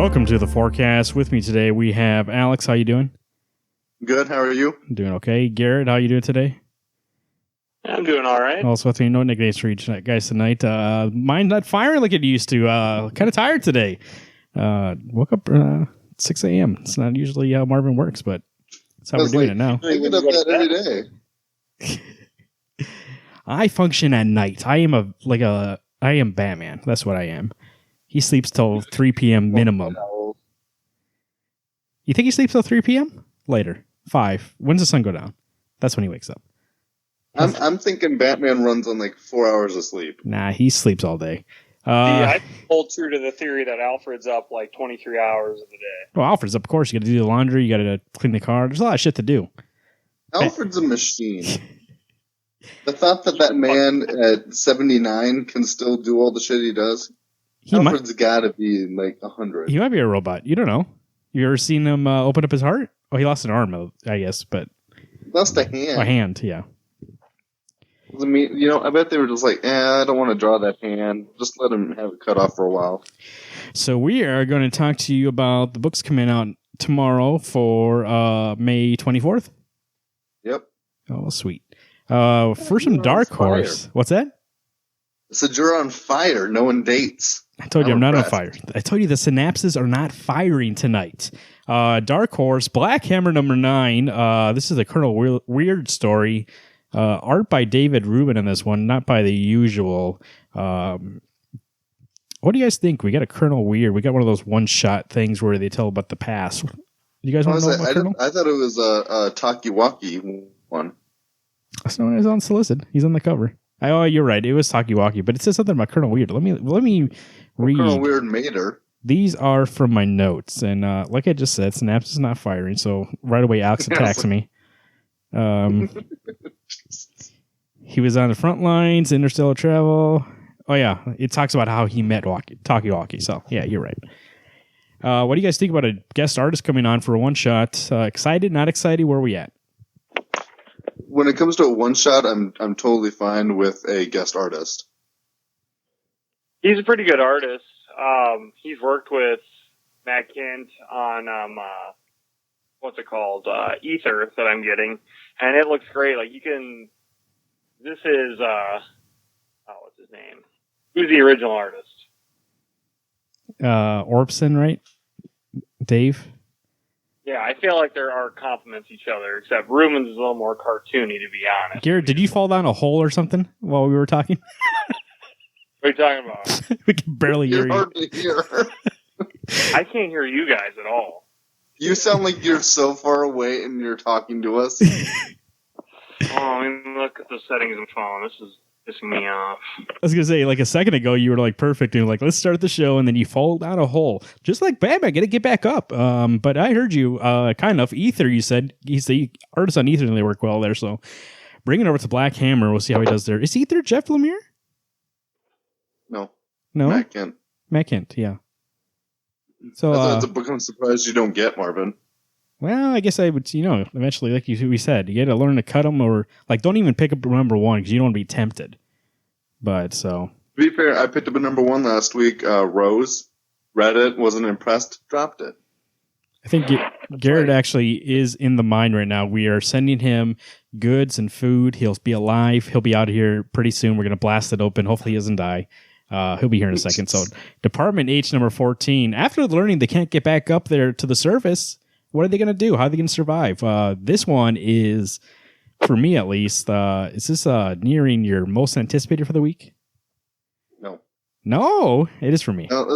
Welcome to the forecast. With me today, we have Alex. How you doing? Good. How are you? Doing okay. Garrett, how you doing today? I'm doing all right. Also, with me, no nicknames for each guys tonight. Mine's not firing like it used to. Kind of tired today. Woke up 6 a.m. It's not usually how Marvin works, but that's how we're doing it now. I get up that every day. I function at night. I am Batman. That's what I am. He sleeps till 3 p.m. minimum. You think he sleeps till 3 p.m.? Later. 5. When's the sun go down? That's when he wakes up. I'm thinking Batman runs on like 4 hours of sleep. Nah, he sleeps all day. I hold true to the theory that Alfred's up like 23 hours of the day. Well, Alfred's up, of course. You got to do the laundry. You got to clean the car. There's a lot of shit to do. Alfred's a machine. The thought that man at 79 can still do all the shit he does. Alfred's got to be like 100. He might be a robot. You don't know. You ever seen him open up his heart? Oh, he lost an arm, I guess, but lost a hand. A hand, yeah. I mean, I bet they were just like, I don't want to draw that hand. Just let him have it cut off for a while. So we are going to talk to you about the books coming out tomorrow for May 24th. Yep. Oh, sweet. For some Dark Horse. What's that? Said you're on fire. No one dates. I told you I'm not on fire. I told you the synapses are not firing tonight. Dark Horse, Black Hammer #9. This is a Colonel Weird story. Art by David Rubin in this one, not by the usual. What do you guys think? We got a Colonel Weird. We got one of those one-shot things where they tell about the past. You guys want to know about Colonel? I thought it was a Takiwaki one. That's no one is unsolicited. He's on the cover. Oh, you're right. It was Takiwaki, but it says something about Colonel Weird. Let me read. Colonel Weird made her. These are from my notes, and like I just said, Synapse is not firing, so right away Alex attacks me. He was on the front lines, interstellar travel. Oh yeah, it talks about how he met Takiwaki. So yeah, you're right. What do you guys think about a guest artist coming on for a one shot? Excited? Not excited? Where are we at? When it comes to a one shot, I'm totally fine with a guest artist. He's a pretty good artist. He's worked with Matt Kent on what's it called? Ether that I'm getting, and it looks great. Like you can. This is what's his name? Who's the original artist? Orbson, right? Dave. Yeah, I feel like there are complements each other, except Ruben's is a little more cartoony, to be honest. Garrett, did you fall down a hole or something while we were talking? What are you talking about? We can barely hear you. Hard to hear. I can't hear you guys at all. You sound like you're so far away and you're talking to us. Oh, let me look at the settings of the phone. This is pissing me off. I was going to say, like a second ago, you were like perfect. And like, let's start the show. And then you fall down a hole. Just like Batman, got to get back up. But I heard you kind of. Ether, you said. He's the artist on Ether and they work well there. So bring it over to Black Hammer. We'll see how he does there. Is Ether Jeff Lemire? No. Matt Kent, yeah. So that's a book I'm surprised you don't get, Marvin. Well, I guess I would, eventually, like we said, you got to learn to cut them or, like, don't even pick up #1 because you don't want to be tempted. But, so. To be fair, I picked up a #1 last week, Rose, read it, wasn't impressed, dropped it. I think Garrett actually is in the mine right now. We are sending him goods and food. He'll be alive. He'll be out here pretty soon. We're going to blast it open. Hopefully he doesn't die. He'll be here in a second. So, Department H #14. After learning they can't get back up there to the surface, what are they going to do? How are they going to survive? This one is, for me at least, is this nearing your most anticipated for the week? No, it is for me. No,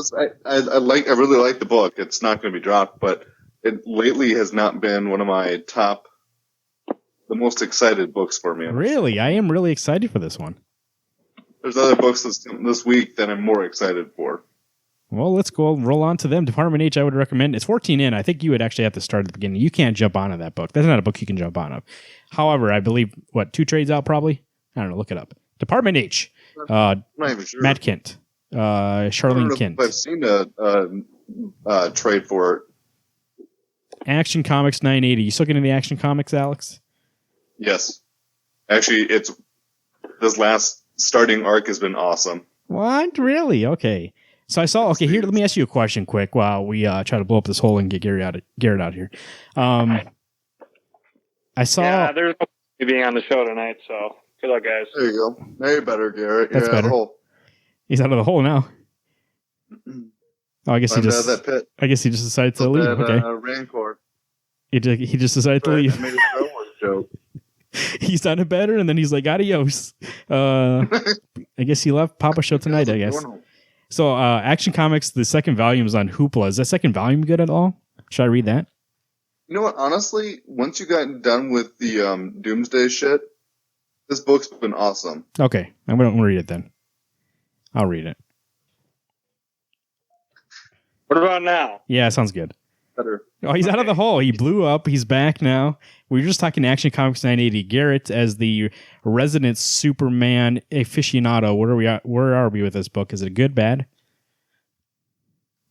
I really like the book. It's not going to be dropped, but it lately has not been one of my the most excited books for me. Really? I am really excited for this one. There's other books this week that I'm more excited for. Well, let's go roll on to them. Department H, I would recommend. It's 14 in. I think you would actually have to start at the beginning. You can't jump onto that book. That's not a book you can jump on. However, I believe, 2 trades out probably? I don't know. Look it up. Department H. I'm not even sure. Matt Kent. Charlene Kent. I've seen a trade for it. Action Comics 980. You still getting the Action Comics, Alex? Yes. Actually, this last starting arc has been awesome. What? Really? Okay. So I saw. Okay, here. Let me ask you a question, quick, while we try to blow up this hole and get Garrett out here. I saw. Yeah, there's no being on the show tonight, so good luck, guys. There you go. Now you're better, Garrett. That's You're out of better. the hole. He's out of the hole now. Oh, I guess he just. That pit. I guess he just decided to leave. Okay. Rancor. He just decided to leave. I made a Star Wars joke. He sounded better, and then he's like, adios. I guess he left Papa Show tonight, I guess. So, Action Comics, the second volume is on Hoopla. Is that second volume good at all? Should I read that? You know what? Honestly, once you got done with the Doomsday shit, this book's been awesome. Okay. I'm going to read it then. I'll read it. What about now? Yeah, sounds good. Better. Oh, he's out of the hole. He blew up. He's back now. We were just talking Action Comics 980. Garrett, as the resident Superman aficionado, where are we with this book? Is it good, bad?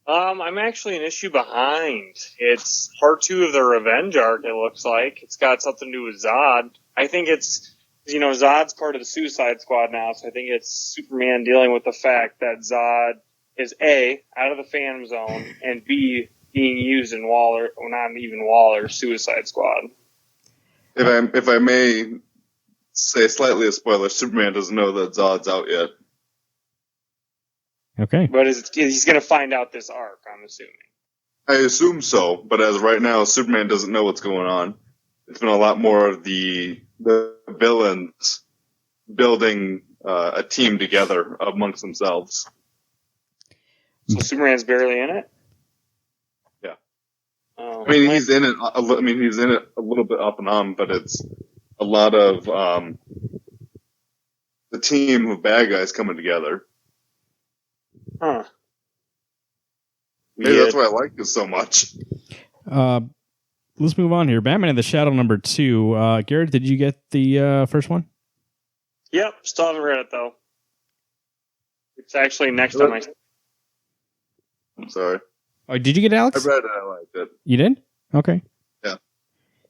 I'm actually an issue behind. It's part 2 of the Revenge arc, it looks like. It's got something to do with Zod. I think it's, Zod's part of the Suicide Squad now, so I think it's Superman dealing with the fact that Zod is A, out of the Phantom Zone, and B, being used in Waller's Suicide Squad. If I may say slightly a spoiler, Superman doesn't know that Zod's out yet. Okay. But he's going to find out this arc, I'm assuming. I assume so, but as right now, Superman doesn't know what's going on. It's been a lot more of the villains building a team together amongst themselves. So Superman's barely in it? Yeah. Oh, I mean, he's in it. He's in it a little bit up and on, but it's a lot of the team of bad guys coming together. Huh. Maybe that's why I like this so much. Let's move on here. Batman in the Shadow #2. Garrett, did you get the first one? Yep, still haven't read it, though. It's actually next on my... I'm sorry. Oh, did you get it, Alex? I read it. I liked it. You did? Okay. Yeah.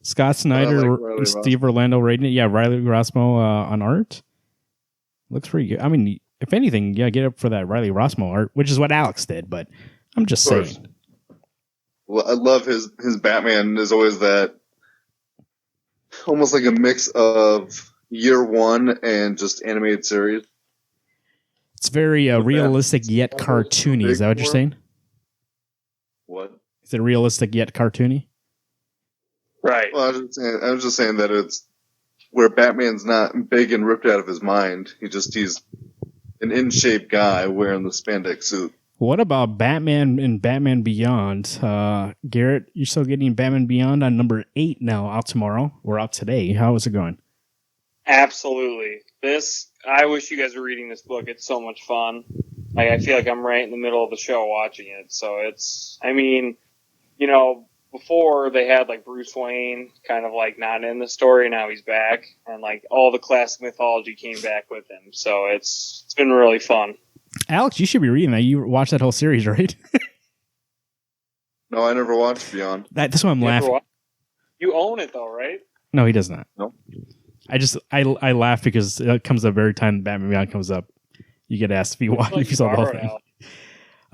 Scott Snyder and Steve Orlando writing it. Yeah, Riley Rossmo on art. Looks pretty good. I mean, if anything, yeah, get up for that Riley Rossmo art, which is what Alex did, but I'm just saying. Well, I love his Batman is always that almost like a mix of year one and just animated series. It's very realistic yet cartoony. Is that what you're saying? What? Is it realistic yet cartoony? Right. Well, I was just saying that it's where Batman's not big and ripped out of his mind. He's an in-shape guy wearing the spandex suit. What about Batman and Batman Beyond? Garrett, you're still getting Batman Beyond on #8 now, out tomorrow. Or out today. How is it going? Absolutely. I wish you guys were reading this book. It's so much fun. I feel like I'm right in the middle of the show watching it. So before they had like Bruce Wayne kind of like not in the story. Now he's back, and like all the classic mythology came back with him. So it's been really fun. Alex, you should be reading that. You watched that whole series, right? No, I never watched Beyond. That's why I'm laughing. You own it though, right? No, he does not. No. I laugh because it comes up every time Batman Beyond comes up. You get asked if you saw the whole thing.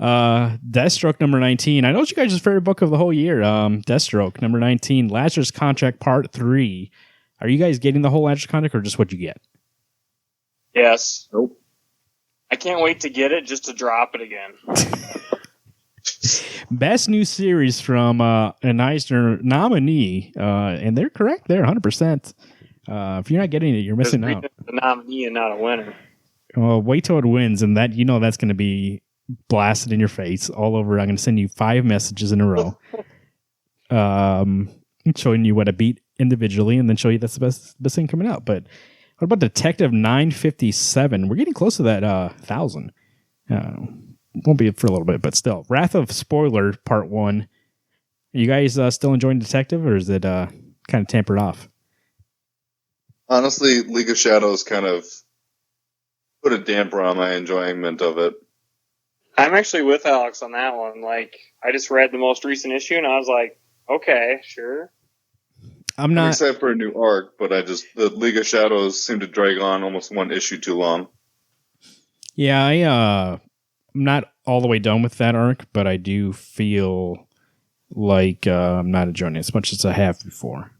Deathstroke #19. I know it's you guys' favorite book of the whole year. Deathstroke #19. Lazarus Contract Part 3. Are you guys getting the whole Lazarus Contract or just what you get? Yes. Nope. I can't wait to get it just to drop it again. Best new series from an Eisner nominee, and they're correct there, 100%. If you're not getting it, you're missing out. The nominee and not a winner. Well, wait till it wins, and that's going to be blasted in your face all over. I'm going to send you 5 messages in a row, showing you what I beat individually, and then show you that's the best thing coming out. But what about Detective 957? We're getting close to that 1,000. Won't be for a little bit, but still. Wrath of Spoiler Part 1. Are you guys still enjoying Detective, or is it kind of tampered off? Honestly, League of Shadows kind of put a damper on my enjoyment of it. I'm actually with Alex on that one. Like, I just read the most recent issue, and I was like, okay, sure. I'm excited for a new arc, but the League of Shadows seemed to drag on almost one issue too long. Yeah, not all the way done with that arc, but I do feel like I'm not enjoying it as much as I have before.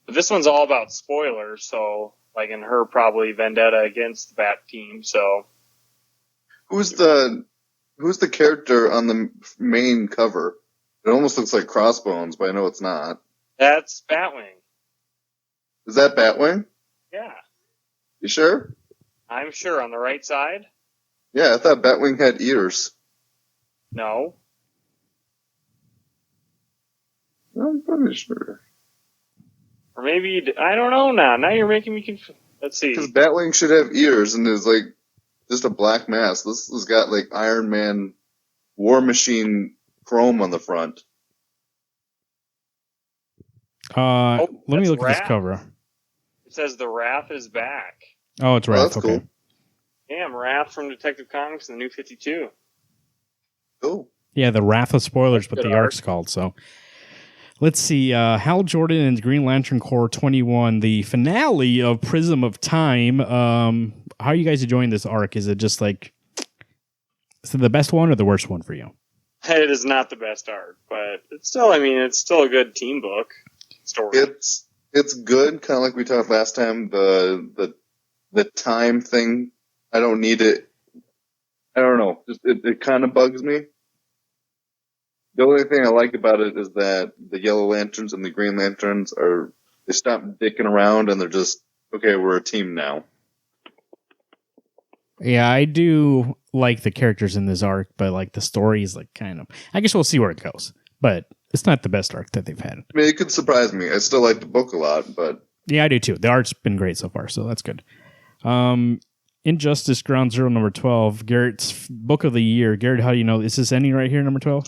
But this one's all about spoilers, so like in her probably vendetta against the Bat team. So Who's the character on the main cover? It almost looks like Crossbones, but I know it's not. that's Batwing. Is that Batwing? Yeah, You sure? I'm sure on the right side. Yeah, I thought Batwing had ears. No, I'm pretty sure. or maybe I don't know now. Now you're making me confused. Let's see. Because Batwing should have ears and is like just a black mask. This has got like Iron Man, War Machine chrome on the front. Let me that's look at this Wrath. cover. It says the Wrath is back. Oh, it's Oh, Wrath. that's Okay. cool. Damn, Wrath from Detective Comics and the New 52. Cool. Yeah, the Wrath of Spoilers, but Good the arc. arc's called. So let's see. Hal Jordan and Green Lantern Corps 21, the finale of Prism of Time. How are you guys enjoying this arc? Is it just like, is it the best one or the worst one for you? It is not the best arc, but it's still, I mean, it's still a good team book story. It's good, kind of like we talked last time. The time thing, I don't need it. I don't know. Just it kind of bugs me. The only thing I like about it is that the Yellow Lanterns and the Green Lanterns they stop dicking around and they're just, okay, we're a team now. Yeah, I do like the characters in this arc, but like the story is like kind of, I guess we'll see where it goes, but it's not the best arc that they've had. I mean, it could surprise me. I still like the book a lot, but Yeah, I do too. The art's been great so far, so that's good. Injustice Ground Zero number 12, Garrett's book of the year. Garrett, how do you know? Is this ending right here, number 12?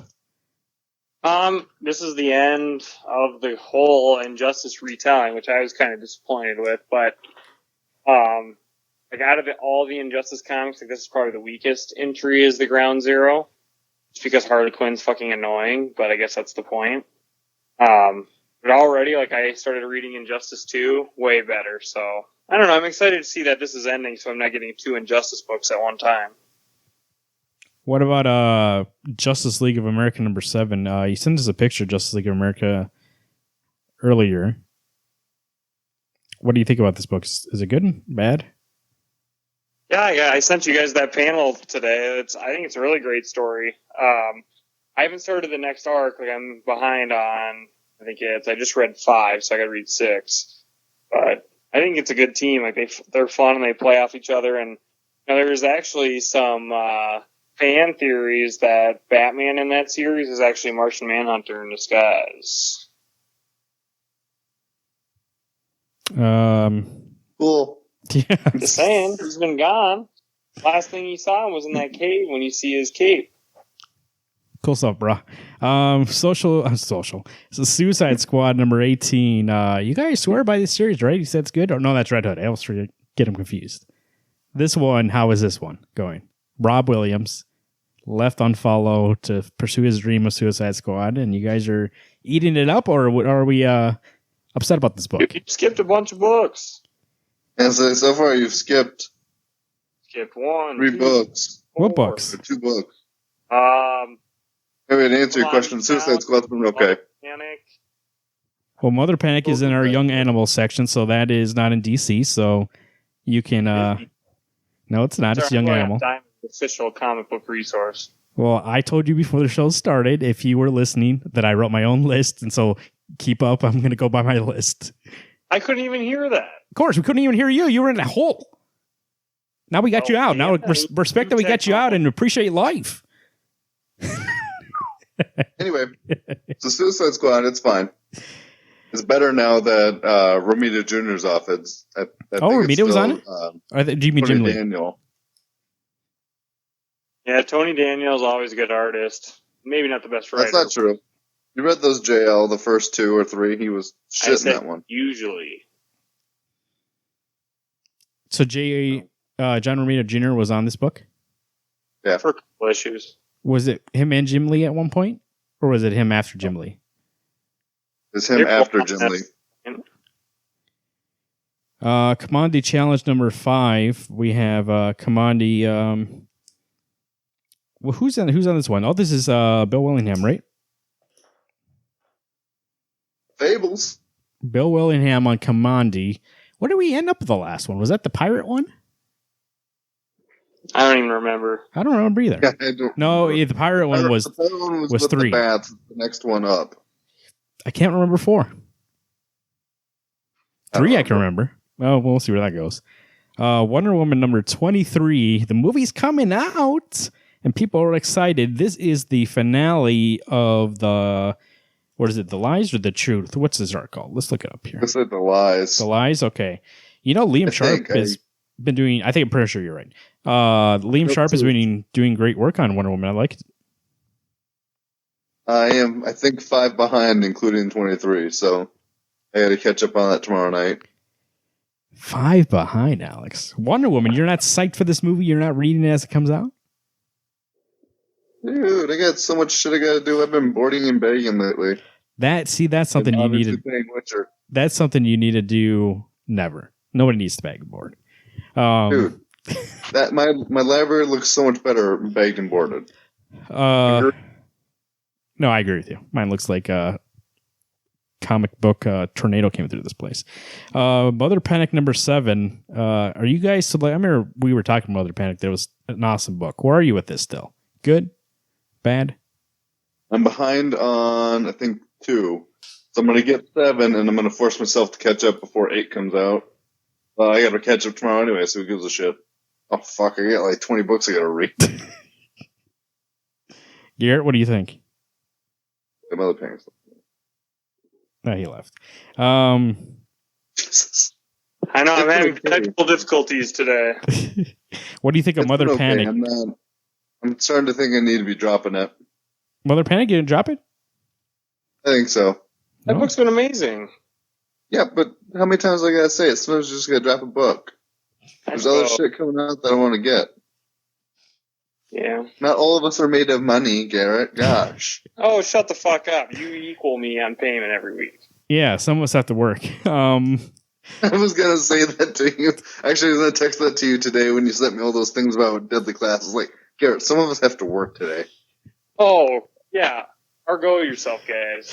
This is the end of the whole Injustice retelling, which I was kind of disappointed with, but, like out of all the Injustice comics, like this is probably the weakest entry is the Ground Zero. Just because Harley Quinn's fucking annoying, but I guess that's the point. But already, like, I started reading Injustice 2, way better, so I don't know, I'm excited to see that this is ending, so I'm not getting 2 Injustice books at one time. What about Justice League of America number 7? You sent us a picture of Justice League of America earlier. What do you think about this book? Is it good? Bad? Yeah, I sent you guys that panel today. I think it's a really great story. I haven't started the next arc. Like, I'm behind on, I just read 5, so I gotta read 6. But I think it's a good team. Like, they're fun and they play off each other. And you know, there's actually some fan theories that Batman in that series is actually Martian Manhunter in disguise. cool. Yeah. Just saying, he's been gone. Last thing you saw him was in that cave when you see his cape. Cool stuff, bro. Social. It's the Suicide Squad number 18. You guys swear by this series, right? You said it's good? Or no, that's Red Hood. I always get him confused. This one, how is this one going? Rob Williams left unfollowed to pursue his dream of Suicide Squad, and you guys are eating it up, or are we upset about this book? You skipped a bunch of books. And so far you've skipped Skipped 1, 3 2, books. 4. What books? Or 2 books. Maybe to answer your Come on, question, Suicide Squad's been okay. Panic. Well, Mother Panic is in our Young Animals section, so that is not in DC, so you can... no, it's not. It's Young Animal. Diamond's official comic book resource. Well, I told you before the show started, if you were listening, that I wrote my own list, and so keep up. I'm going to go by my list. I couldn't even hear that. Of course, we couldn't even hear you. You were in a hole. Now we got you out. Now yeah, respect that we got you out and appreciate life. Anyway, so Suicide Squad, it's fine. It's better now that Romita Jr.'s off. I think Romita was on it? Do you mean Jim Lee? Daniel. Yeah, Tony Daniel's always a good artist. Maybe not the best writer. That's not true. You read those JL, the first 2 or 3. He was shit in that one. Usually. So John Romita Jr. was on this book? Yeah. For a couple issues. Was it him and Jim Lee at one point? Or was it him after Jim Lee? It's him after Jim Lee. Commodity Challenge number 5. We have Commodity Well, who's on this one? Oh, this is Bill Willingham, right? Fables. Bill Willingham on Commandi. What did we end up with the last one? Was that the pirate one? I don't even remember. I don't remember either. Yeah, I don't No, remember. the pirate one was The pirate one was with 3. The bats, the next one up. I can't remember 4. 3 I can remember. Oh, we'll see where that goes. Wonder Woman number 23. The movie's coming out, and people are excited. This is the finale of the... What is it, The Lies or The Truth? What's this art called? Let's look it up here. I said The Lies. The Lies? Okay. You know, Liam Sharp has been doing... I think I'm pretty sure you're right. Liam Sharp has been doing great work on Wonder Woman. I like it. I am, I think, 5 behind, including 23, so I got to catch up on that tomorrow night. 5 behind, Alex. Wonder Woman, you're not psyched for this movie? You're not reading it as it comes out? Dude, I got so much shit I got to do. I've been boarding and begging lately. That's something you need to... That's something you need to do never. Nobody needs to bag and board. Dude, that my library looks so much better bagged and boarded. No, I agree with you. Mine looks like a comic book tornado came through this place. Mother Panic number 7. Are you guys... I remember we were talking about Mother Panic. There was an awesome book. Where are you with this still? Good? Bad? I'm behind on, I think, 2. So I'm going to get 7, and I'm going to force myself to catch up before 8 comes out. I got to catch up tomorrow anyway, so who gives a shit? Oh, fuck, I got like 20 books I got to read. Garrett, what do you think? The Mother Panic. No, he left. Jesus. I know, I'm having technical difficulties today. What do you think of Mother Panic? I'm starting to think I need to be dropping it. Mother Panic, you didn't drop it? I think so. That book's been amazing. Yeah, but how many times I gotta say it? Sometimes you just gotta drop a book. There's other shit coming out that I want to get. Yeah. Not all of us are made of money, Garrett. Gosh. Oh, shut the fuck up. You equal me on payment every week. Yeah, some of us have to work. I was gonna say that to you. Actually, I was gonna text that to you today when you sent me all those things about Deadly Class. I was like, Garrett, some of us have to work today. Oh, yeah. Argo yourself, guys.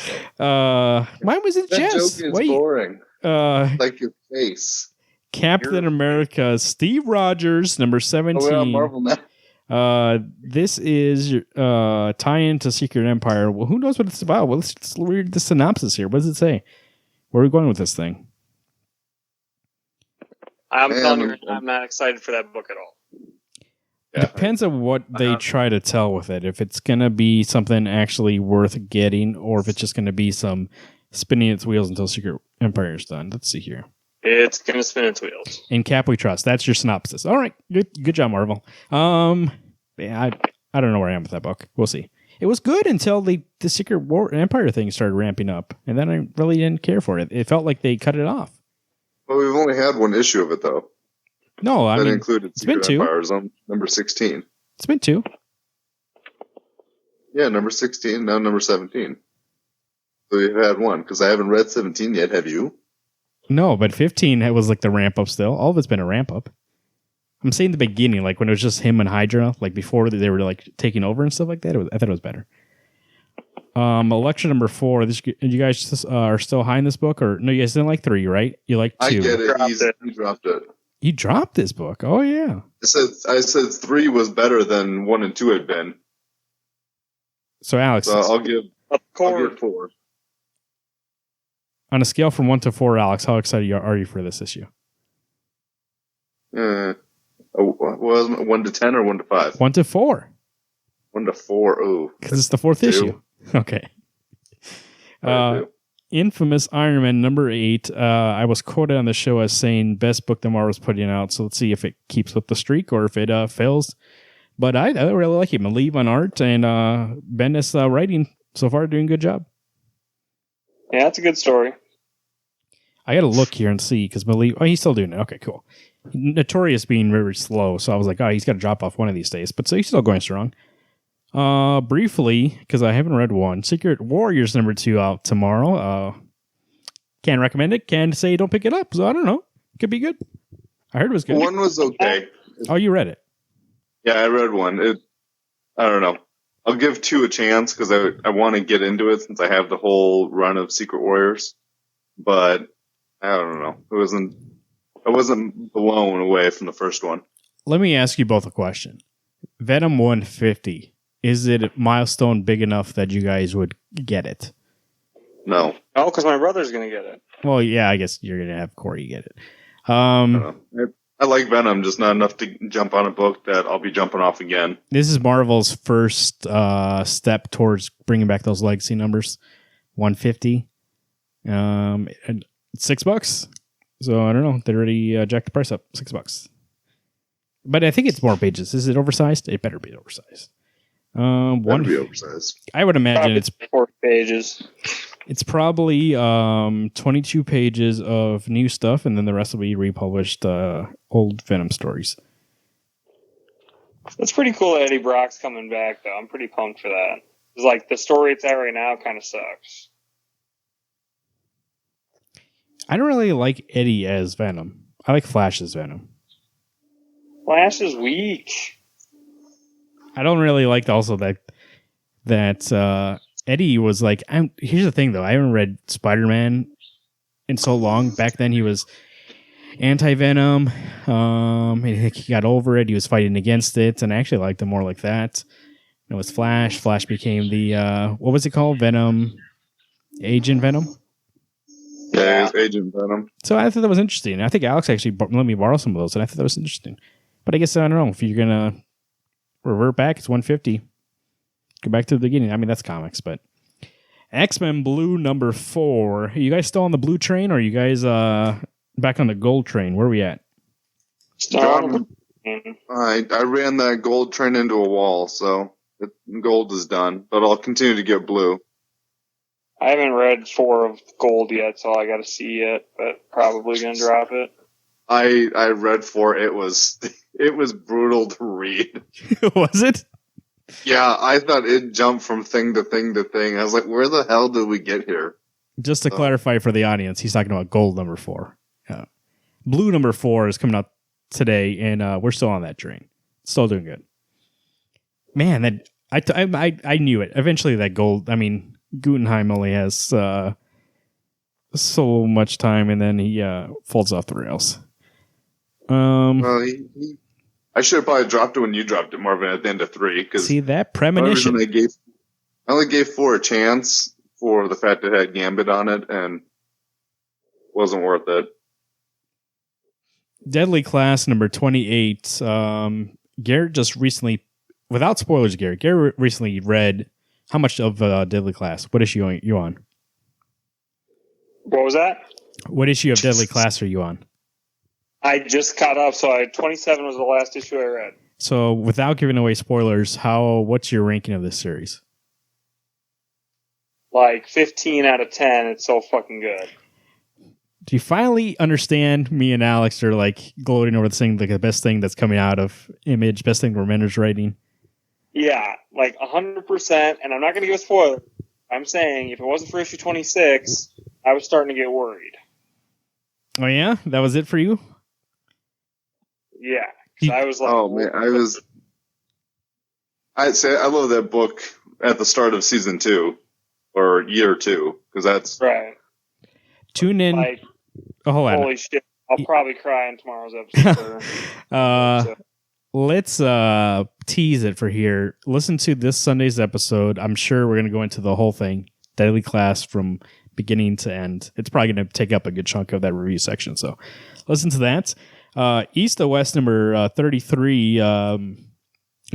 Mine was in That jest. joke is boring. Like your face. Captain America, Steve Rogers, number 17. Oh, we're on Marvel now. This is tie-in to Secret Empire. Well, who knows what it's about? Well, let's read the synopsis here. What does it say? Where are we going with this thing? I'm telling you, I'm not excited for that book at all. It depends on what they try to tell with it. If it's going to be something actually worth getting, or if it's just going to be some spinning its wheels until Secret Empire is done. Let's see here. It's going to spin its wheels. In Cap we trust. That's your synopsis. All right. Good job, Marvel. Yeah, I don't know where I am with that book. We'll see. It was good until the Secret Empire thing started ramping up, and then I really didn't care for it. It felt like they cut it off. Well, we've only had one issue of it, though. No, I mean, included Secret Empires on number 16. It's been 2. Yeah, number 16, now number 17. So you've had one, because I haven't read 17 yet, have you? No, but 15 was like the ramp up still. All of it's been a ramp up. I'm saying the beginning, like when it was just him and Hydra, like before they were like taking over and stuff like that. I thought it was better. Election number 4. You guys are still high in this book, or no? You guys didn't like 3, right? You like 2. I get it. He dropped it. You dropped this book. Oh yeah. I said 3 was better than 1 and 2 had been. So Alex, I'll give 4. On a scale from 1 to 4, Alex, how excited are you for this issue? Was 1 to 10 or 1 to 5? 1 to 4. 1 to 4. Oh, because it's the 4th issue. Okay. Infamous Iron Man number 8. I was quoted on the show as saying best book that Marvel's putting out. So let's see if it keeps with the streak or if it fails. But I really like him. Malieve on art and Bendis writing so far doing a good job. Yeah, that's a good story. I got to look here and see because Malieve. Oh, he's still doing it. Okay, cool. Notorious being very slow, so I was like, oh, he's got to drop off one of these days. But so he's still going strong. Briefly, because I haven't read one, Secret Warriors number 2 out tomorrow. Can't recommend it. Can't say don't pick it up. So I don't know. Could be good. I heard it was good. 1 was okay. Oh, you read it? Yeah, I read 1. I don't know. I'll give 2 a chance because I want to get into it since I have the whole run of Secret Warriors. But I don't know. I wasn't blown away from the first one. Let me ask you both a question. Venom 150. Is it a milestone big enough that you guys would get it? No. Oh, because my brother's going to get it. Well, yeah, I guess you're going to have Corey get it. I don't know. I like Venom, just not enough to jump on a book that I'll be jumping off again. This is Marvel's first step towards bringing back those legacy numbers. 150. And $6. So I don't know. They already jacked the price up. $6. But I think it's more pages. Is it oversized? It better be oversized. Better be oversized. I would imagine Probably it's 4 pages. It's probably 22 pages of new stuff, and then the rest will be republished old Venom stories. It's pretty cool that Eddie Brock's coming back, though. I'm pretty pumped for that. It's like the story it's at right now kind of sucks. I don't really like Eddie as Venom. I like Flash as Venom. Flash is weak. I don't really like also that Eddie was like. Here's the thing, though. I haven't read Spider-Man in so long. Back then, he was anti-Venom. I think he got over it. He was fighting against it, and I actually liked him more like that. It was Flash. Flash became the what was it called? Venom, Agent Venom. Yeah, it was Agent Venom. So I thought that was interesting. I think Alex actually let me borrow some of those, and I thought that was interesting. But I guess I don't know if you're gonna revert back. It's 150. Go back to the beginning. I mean, that's comics, but X-Men Blue number 4. Are you guys still on the blue train, or are you guys back on the gold train? Where are we at? I ran that gold train into a wall, so gold is done. But I'll continue to get blue. I haven't read 4 of Gold yet, so I got to see it, but probably going to drop it. I read 4. It was brutal to read. Was it? Yeah, I thought it jumped from thing to thing to thing. I was like, where the hell did we get here? Just to clarify for the audience, he's talking about gold number 4. Blue number 4 is coming out today, and we're still on that train. Still doing good. Man, that I knew it. Eventually, that gold. I mean, Guggenheim only has so much time, and then he falls off the rails. Well, I should have probably dropped it when you dropped it, Marvin, at the end of 3. Cause see that premonition. I only gave 4 a chance for the fact that it had Gambit on it, and wasn't worth it. Deadly Class number 28. Garrett just recently, without spoilers, Garrett recently read how much of Deadly Class? What issue are you on? What was that? What issue of Deadly Class are you on? I just caught up, so 27 was the last issue I read. So, without giving away spoilers, what's your ranking of this series? Like 15 out of 10. It's so fucking good. Do you finally understand me and Alex are like gloating over this thing, like the best thing that's coming out of Image, best thing Remender's writing? Yeah, like 100%. And I'm not going to give a spoiler. I'm saying if it wasn't for issue 26, I was starting to get worried. Oh, yeah? That was it for you? Yeah. I was like, oh, man. I'd say I love that book at the start of season 2 or year 2 because that's right. Tune in. Like, hold on. Holy shit. I'll probably cry in tomorrow's episode. Let's tease it for here. Listen to this Sunday's episode. I'm sure we're going to go into the whole thing. Deadly Class from beginning to end. It's probably going to take up a good chunk of that review section. So listen to that. East to West number 33.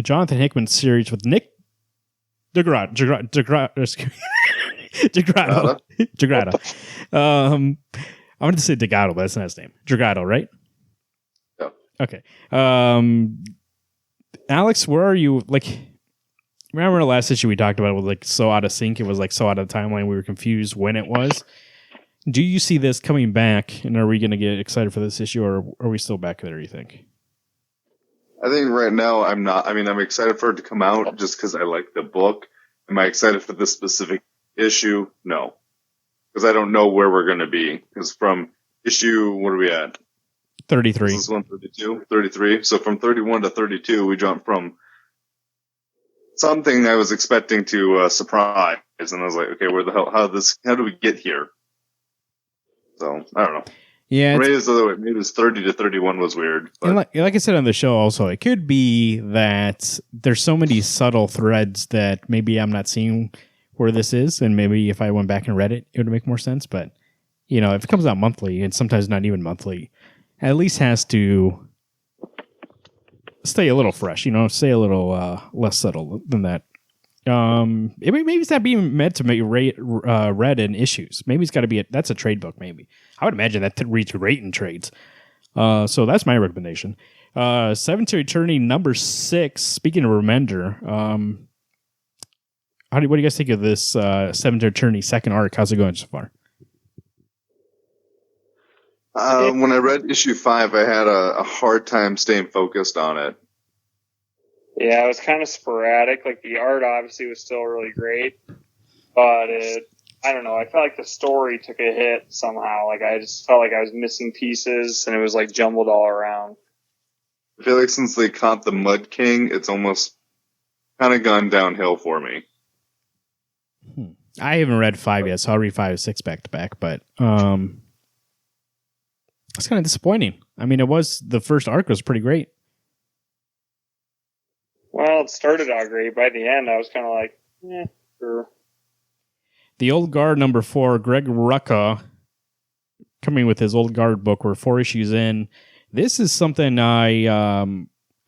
Jonathan Hickman series with Nick DeGrato. I wanted to say DeGato, but that's not his name. DeGrato, right? Yeah. Okay. Alex, where are you? Like, remember the last issue we talked about was like so out of sync. It was like so out of the timeline. We were confused when it was. Do you see this coming back? And are we going to get excited for this issue, or are we still back there? You think? I think right now I'm not. I mean, I'm excited for it to come out just because I like the book. Am I excited for this specific issue? No. Because I don't know where we're going to be. Because from issue, what are we at? 33. This is 132? 33. So from 31 to 32, we jumped from something I was expecting to surprise, and I was like, okay, where the hell? How do we get here? So I don't know. Yeah, maybe it's the other way. Maybe it's 30 to 31 was weird. But. And like I said on the show, also it could be that there's so many subtle threads that maybe I'm not seeing where this is, and maybe if I went back and read it, it would make more sense. But if it comes out monthly, and sometimes not even monthly, it at least has to stay a little fresh. Stay a little less subtle than that. Maybe it's not being meant to be read in issues. Maybe it's got to be that's a trade book. Maybe I would imagine that reads great in trades. So that's my recommendation. Seven to Eternity number 6. Speaking of Remender, what do you guys think of this Seven to Eternity second arc? How's it going so far? When I read issue 5, I had a hard time staying focused on it. Yeah, it was kind of sporadic. Like, the art obviously was still really great, but I don't know. I felt like the story took a hit somehow. Like, I just felt like I was missing pieces, and it was like jumbled all around. I feel like since they caught the Mud King, it's almost kind of gone downhill for me. I haven't read 5 yet, so I'll read 5 and 6 back to back, but it's kind of disappointing. I mean, the first arc was pretty great. Well, it started out great. By the end, I was kind of like, sure. The Old Guard number 4, Greg Rucka, coming with his Old Guard book. We're 4 issues in. This is something I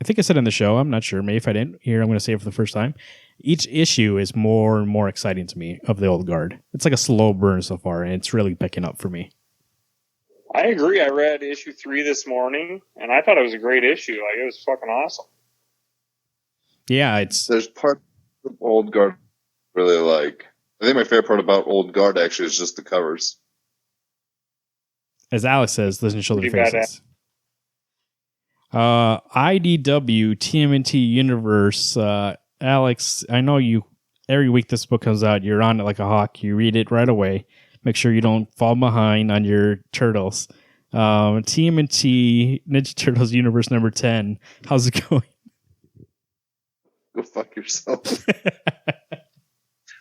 think I said on the show. I'm not sure. Maybe if I didn't here, I'm going to say it for the first time. Each issue is more and more exciting to me of the Old Guard. It's like a slow burn so far, and it's really picking up for me. I agree. I read issue 3 this morning, and I thought it was a great issue. Like, it was fucking awesome. Yeah, there's part of Old Guard I really like. I think my favorite part about Old Guard actually is just the covers. As Alex says, listen to show their faces. IDW TMNT Universe. Alex, I know you. Every week this book comes out, you're on it like a hawk. You read it right away. Make sure you don't fall behind on your turtles. TMNT Ninja Turtles Universe number 10. How's it going? Go fuck yourself.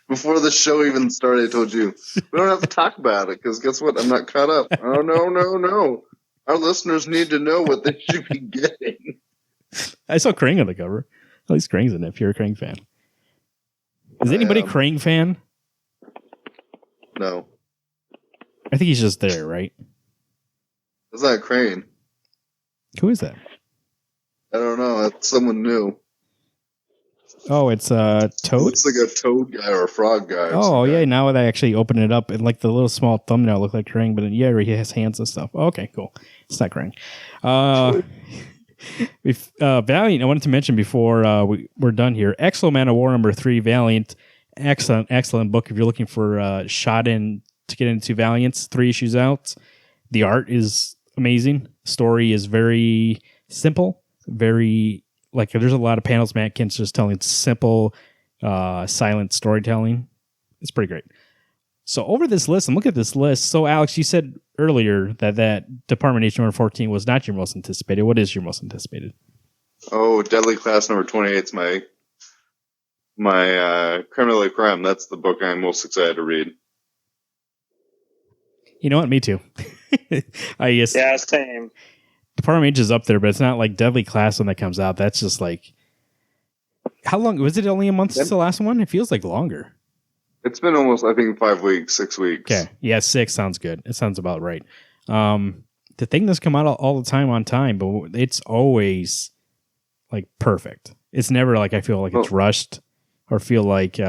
Before the show even started, I told you, we don't have to talk about it, because guess what? I'm not caught up. Oh, no. Our listeners need to know what they should be getting. I saw Krang on the cover. At least Krang's in it, if you're a Krang fan. Is anybody a Krang fan? No. I think he's just there, right? It's not Crane. Who is that? I don't know. That's someone new. Oh, it's Toad? Looks like a toad guy or a frog guy. Oh, yeah. Now that I actually open it up, and like the little small thumbnail looked like Krang, but then, yeah, he has hands and stuff. Oh, okay, cool. It's not Krang. Valiant, I wanted to mention before we're done here, Exo-Man of War number 3, Valiant. Excellent book if you're looking for a shot in to get into Valiant's 3 issues out. The art is amazing. Story is very simple, very... Like, there's a lot of panels Matt Kent's just telling simple, silent storytelling. It's pretty great. So over this list, and look at this list. So, Alex, you said earlier that Department H number 14 was not your most anticipated. What is your most anticipated? Oh, Deadly Class number 28 is my creme de la creme. That's the book I'm most excited to read. You know what? Me too. I guess. Yeah, same. Department H is up there, but it's not like Deadly Class when that comes out. That's just like... How long? Was it only a month since the last one? It feels like longer. It's been almost, I think, 5 weeks, 6 weeks. Okay. Yeah, 6 sounds good. It sounds about right. The thing does come out all the time on time, but it's always like perfect. It's never like I feel like it's rushed or feel like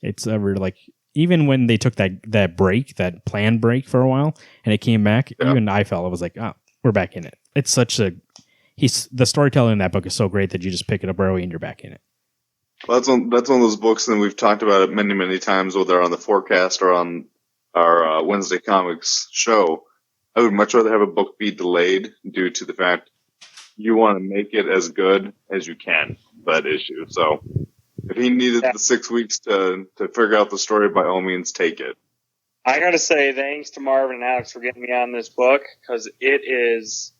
it's ever like... Even when they took that break, that planned break for a while, and it came back, even I felt, I was like, oh, we're back in it. It's such a... the storytelling in that book is so great that you just pick it up early and you're back in it. Well, that's one of those books, and we've talked about it many, many times, whether on the forecast or on our Wednesday Comics show. I would much rather have a book be delayed due to the fact you want to make it as good as you can, that issue. So if he needed the 6 weeks to figure out the story, by all means, take it. I got to say, thanks to Marvin and Alex for getting me on this book, because it is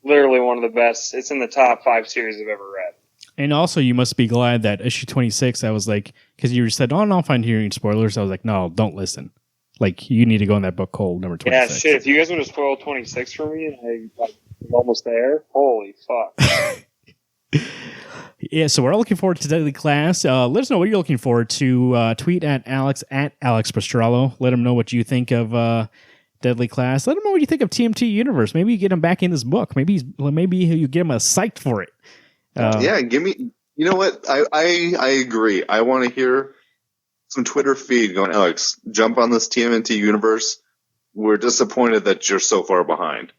literally one of the best. It's in the top 5 series I've ever read. And also, you must be glad that issue 26, I was like, because you said, oh, no, I'm fine hearing spoilers. I was like, no, don't listen. Like, you need to go in that book cold, number 26. Yeah, shit. If you guys would have spoiled 26 for me and I'm almost there, holy fuck. Yeah, so we're all looking forward to Deadly Class. Let us know what you're looking forward to. Tweet at Alex Pastrello. Let him know what you think of Deadly Class. Let him know what you think of TMT Universe. Maybe you get him back in this book. Maybe you get him psyched for it. Yeah, give me. You know what? I agree. I want to hear some Twitter feed going, Alex, jump on this TMNT universe. We're disappointed that you're so far behind.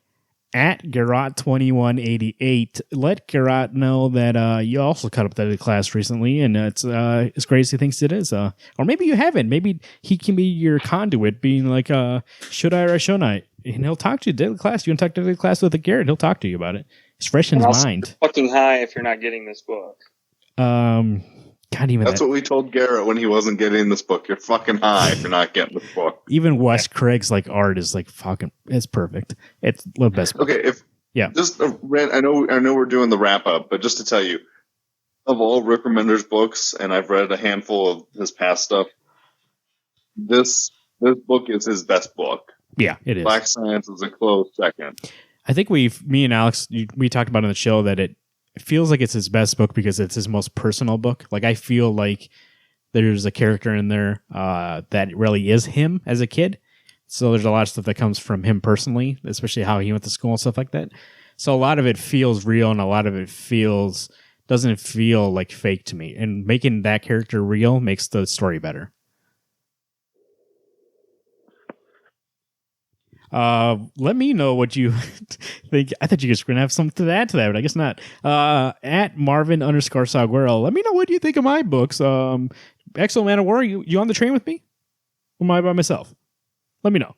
At Garrot2188, let Garrot know that you also cut up Deadly Class recently, and it's as great as he thinks it is. Or maybe you haven't. Maybe he can be your conduit, being like, should I or should I? And he'll talk to you. Deadly Class. You want to talk Deadly Class with Garrett? He'll talk to you about it. It's fresh in his mind. Fucking high if you're not getting this book. God, even that's what we told Garrett when he wasn't getting this book. You're fucking high if you're not getting this book. Even Wes Craig's like art is like fucking. It's perfect. It's the best book. Okay, just I know we're doing the wrap up, but just to tell you, of all Rick Remender's books, and I've read a handful of his past stuff, this book is his best book. Yeah, it is. Black Science is a close second. I think me and Alex, we talked about on the show that it feels like it's his best book because it's his most personal book. Like, I feel like there's a character in there that really is him as a kid. So there's a lot of stuff that comes from him personally, especially how he went to school and stuff like that. So a lot of it feels real and a lot of it doesn't feel like fake to me. And making that character real makes the story better. Let me know what you think. I thought you guys were going to have something to add to that, but I guess not. At Marvin_Saguero, let me know what you think of my books. Exo Man of War, you on the train with me? Or am I by myself? Let me know.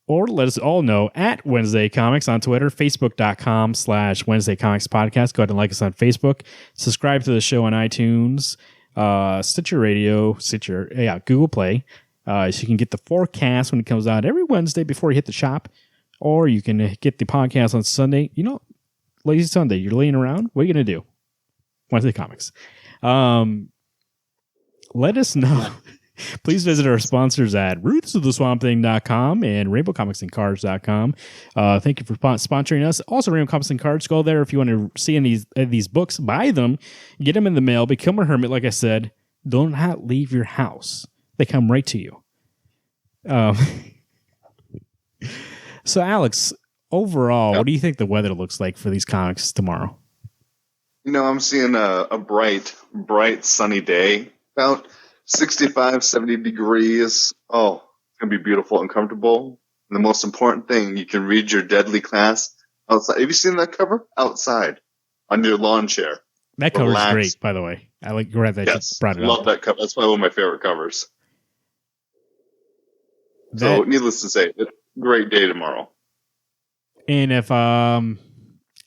Or let us all know at Wednesday Comics on Twitter, Facebook.com/Wednesday Comics Podcast. Go ahead and like us on Facebook. Subscribe to the show on iTunes, Stitcher Radio, Google Play. So you can get the forecast when it comes out every Wednesday before you hit the shop. Or you can get the podcast on Sunday. You know, lazy Sunday, you're laying around. What are you going to do? Wednesday Comics. Let us know. Please visit our sponsors at rootsoftheswampthing.com and rainbowcomicsandcards.com. Thank you for sponsoring us. Also, Rainbow Comics and Cards. Go there if you want to see any of these books. Buy them. Get them in the mail. Become a hermit, like I said. Do not leave your house. They come right to you. So, Alex, overall, what do you think the weather looks like for these comics tomorrow? You know, I'm seeing a bright, sunny day. About 65, 70 degrees. Oh, it's going to be beautiful and comfortable. And the most important thing, you can read your Deadly Class outside. Have you seen that cover? Outside. On your lawn chair. That cover is great, by the way. I like glad that you brought it up. Love that cover. That's probably one of my favorite covers. So, needless to say, it's a great day tomorrow. And if,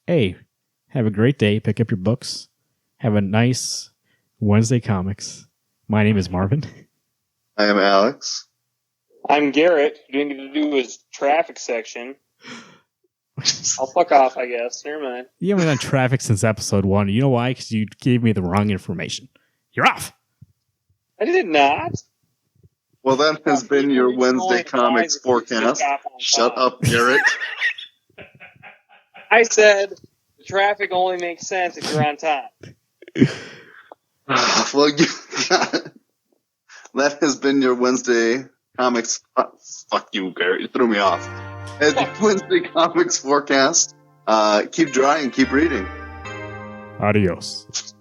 hey, have a great day. Pick up your books. Have a nice Wednesday Comics. My name is Marvin. I am Alex. I'm Garrett. Didn't get to do his traffic section. I'll fuck off, I guess. Never mind. You haven't done traffic since episode 1. You know why? Because you gave me the wrong information. You're off. I did not. Well, that has been your Wednesday Comics forecast. Shut up, Garrett. I said the traffic only makes sense if you're on time. Well, that has been your Wednesday Comics. Fuck you, Garrett. You threw me off. As the Wednesday Comics forecast. Keep dry and keep reading. Adios.